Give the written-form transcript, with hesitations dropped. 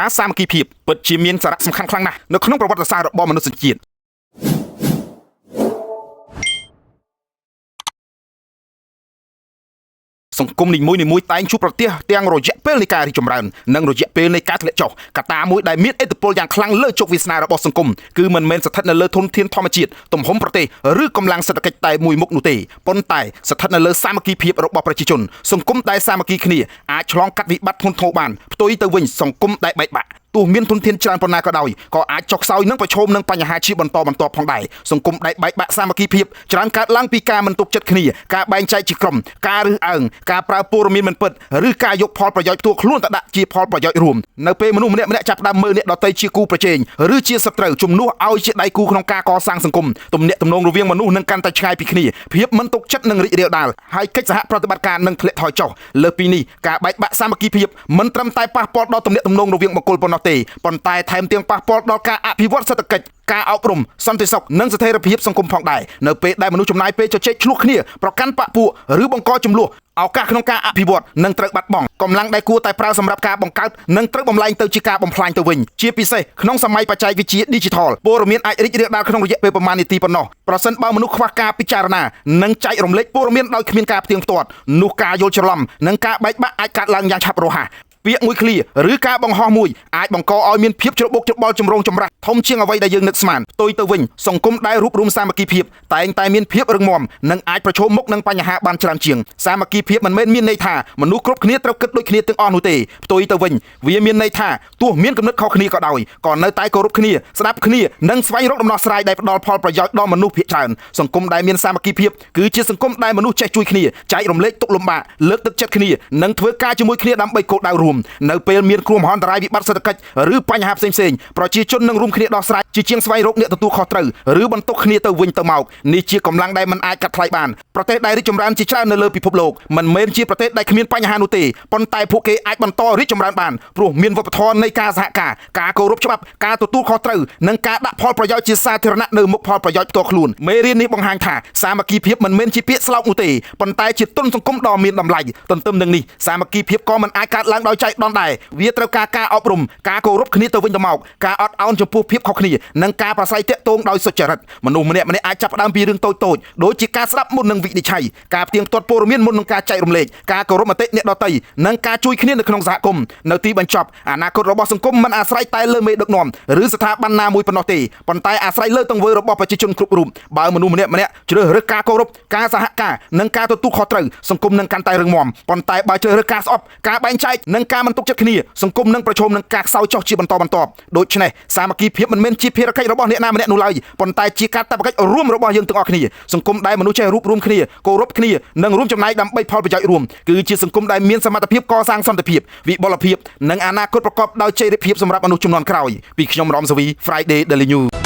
ការសាមគ្គីភាពពិតជាមានសារៈសំខាន់ខ្លាំងណាស់នៅក្នុងប្រវត្តិសាស្ត្ររបស់មនុស្សជាតិសង្គមនីមួយៗតែងជួបប្រទះទាំងរយៈពេលនៃការរីកចម្រើននិងរយៈពេលនៃការធ្លាក់ចុះកត្តាមួយដែលមានឥទ្ធិពលយ៉ាងខ្លាំងលើជោគវាសនារបស់សង្គមគឺមិនមែនស្ថិតនៅលើធនធានធម្មជាតិទំហំប្រទេសឬកម្លាំងសេដ្ឋកិច្ចតែមួយមុខនោះទេប៉ុន្តែស្ថិតនៅលើសាមគ្គីភាពរបស់ប្រជាជនសង្គមដែលសាមគ្គីគ្នាអាចឆ្លងកាត់វិបត្តិធ្ងន់ធ្ងរបានផ្ទុយទៅវិញសង្គមដែលបែកបាក់ទោះមានធនធានច្រើនប៉ុណ្ណាក៏ដោយក៏អាចចុះខ្សោយនិងប្រឈមនឹងបញ្ហាជាបន្តបន្ទាប់ផងដែរសង្គមដែលបែកបាក់សាមគ្គីភាពច្រើនកើតឡើងពីការមិនទុកចិត្តគ្នាការបែងចែកជាក្រុមការរើសអើងការប្រើព័ត៌មានមិនពិតឬការយកផលប្រយោជន៍ផ្ទាល់ខ្លួនទៅដាក់ជាផលប្រយោជន៍រួមនៅពេលមនុស្សម្នាក់ចាប់ផ្ដើមមើលអ្នកដទៃជាគូប្រជែងឬជាសត្រូវជំនួសឲ្យជាដៃគូក្នុងការកសាងសង្គមទំនាក់ទំនងរវាងមនុស្សនឹងកាន់តែឆ្ងាយពីគ្នាភាពមិនទុកចិត្តនឹងរីករាលដាលហើយកិច្ចសហប្រតិបត្តិការនឹងធ្លាក់ថយចុះលើពីនេះការបែកបាក់សាមគ្គីភាពមិនត្រឹមតែប៉ះពាល់ដល់ទំនាក់ទំនងរវាងបុគ្គលប៉ុណ្ណោះទេប៉ុន្តែថែមទាំងប៉ះពាល់ដល់ការអភិវឌ្ឍសេដ្ឋកិច្ចការអប់រំសន្តិសុខនិងស្ថិរភាពសង្គមផងដែរនៅពេលដែលមនុស្សចំណាយពេលជជែកឆ្លោះគ្នាប្រកាន់បកពួកឬបង្កចំនួនឱកាសក្នុងការអភិវឌ្ឍនឹងត្រូវបាត់បង់កម្លាំងដែលគួរតែប្រើសម្រាប់ការបង្កើតនឹងត្រូវបំលែងទៅជាការបំផ្លាញទៅវិញជាពិសេសក្នុងសម័យបច្ចេកវិទ្យា Digital ព័ត៌មានអាចរីករាលដាលក្នុងរយៈពេលប្រមាណនាទីប៉ុណ្ណោះប្រសិនបើមនុស្សខ្វះការពិចារណានិងចែករំលែកព័ត៌មានដោយគ្មានការផ្ទៀងផ្ទាត់នោះការយល់ច្រឡំនិងការបែកបាក់អាចកើតឡើងយ៉ាងឆាប់រហ័សពាក្យមួយឃ្លាឬការបង្ហោះមួយអាចបង្កឲ្យមានភាពច្របូកច្របល់ចម្រូងចម្រាសធំជាងអ្វីដែលយើងនឹកស្មានផ្ទុយទៅវិញសង្គមដែលរួបរวมសាមគ្គីភាពតែងតែមានភាពរឹងមាំនិងអាចប្រឈមមុខនឹងបញ្ហាបានច្រើនជាងសាមគ្គីភាពមិនមែនមានន័យថាមនុស្សគ្រប់គ្នាត្រូវគិតដូចគ្នាទាំងអស់នោះទេផ្ទុយទៅវិញវាមានន័យថាទោះមានគំនិតខុសគ្នាក៏ដោយក៏នៅតែគោរពគ្នាស្ដាប់គ្នានិងស្វែងរកដំណោះស្រាយដែលផ្ដល់ផលប្រយោជន៍ដល់មនុស្សភាគច្រើនសង្គមដែលមានសាមគ្គីភាពគឺជាសង្គមដែលមនុស្សចេះជួយគ្នាចែករំលែកទុក្ខលំបាកលើកទឹកចិត្តគ្នានិងធ្វើការជាមួយគ្នាដើម្បីគោលដៅរួមនៅពេលមានគ្រោះមហន្តរាយវិបត្តិសេដ្ឋកិច្ចឬបញ្ហាផ្សេងៗប្រជាជននឹងរួមគ្នាដោះស្រាយជាជាងស្វែងរកអ្នកទទួលខុសត្រូវឬបន្ទុកគ្នាទៅវិញទៅមកនេះជាកម្លាំងដែលមិនអាចកាត់ថ្លៃបានប្រទេសដែលរីកចម្រើនជាច្រើននៅលើពិភពលោកមិនមែនជាប្រទេសដែលគ្មានបញ្ហានោះទេប៉ុន្តែពួកគេអាចបន្តរីកចម្រើនបានព្រោះមានវប្បធម៌នៃការសហការការគោរពច្បាប់ការទទួលខុសត្រូវនិងការដាក់ផលប្រយោជន៍ជាសាធារណៈនៅមុខផលប្រយោជន៍ផ្ទាល់ខ្លួនមេរៀននេះបង្ហាញថាសាមគ្គីភាពមិនមែនជាពាក្យស្លោកនោះទេប៉ុន្តែជាទុនសង្គមដ៏មានតម្លៃទន្ទឹមនឹងនេះសាមគ្គីភាពក៏មិនអាចកើតឡើងដោយចៃដន្យដែរវាត្រូវការអប់រំការគោរពគ្នាទៅវិញទៅមកការអត់ឱនចំពោះភាពខុសគ្នានិងការប្រស្រ័យទាក់ទងដោយសុចរិតមនុស្សម្នាក់អាចចាប់ផ្ដើមពីរឿងតូចៗដូចជាការស្ដាប់មុននឹងវិនិច្ឆ័យការផ្ទៀងផ្ទាត់ព័ត៌មានមុននឹងការចែករំលែកការគោរពមតិអ្នកដទៃនិងការជួយគ្នានៅក្នុងសហគមន៍នៅទីបញ្ចប់អនាគតរបស់សង្គមមិនអាស្រ័យតែលើមេដឹកនាំឬស្ថាប័នណាមួយប៉ុណ្ណោះទេប៉ុន្តែអាស្រ័យលើទង្វើរបស់ប្រជាជនគ្រប់រូបបើមនុស្សម្នាក់ជ្រើសរើសការគោរពការសហការនិងការទទួលខុសត្រូវសង្គមនឹងកាន់តែរឹងមាំប៉ុន្តែបើជ្រើសរើសការស្អប់ការបែងចែកនិងការមិនទុកចិត្តគ្នាសង្គមនឹងប្រឈមនឹងការខ្សោយចុះជាបន្តបន្ទាប់ដូច្នេះសាមគ្គីភាពមិនមែនជាភារកិច្ចរបស់អ្នកណាម្នាក់នោះឡើយប៉ុន្តែជាកាតព្វកិច្ចរួមរបស់យើងទាំងអស់គ្នាសង្គមដែលមនុស្សចេះរួបរวมគ្នាគោរពគ្នានិងរួមចំណែកដើម្បីផលប្រយោជន៍រួមគឺជាសង្គមដែលមានសមត្ថភាពកសាងសន្តិភាពវិបុលភាពនិងអនាគតប្រកបដោយចីរភាពសម្រាប់មនុស្សជំនាន់ក្រោយពីខ្ញុំរំសាវី Friday Daily News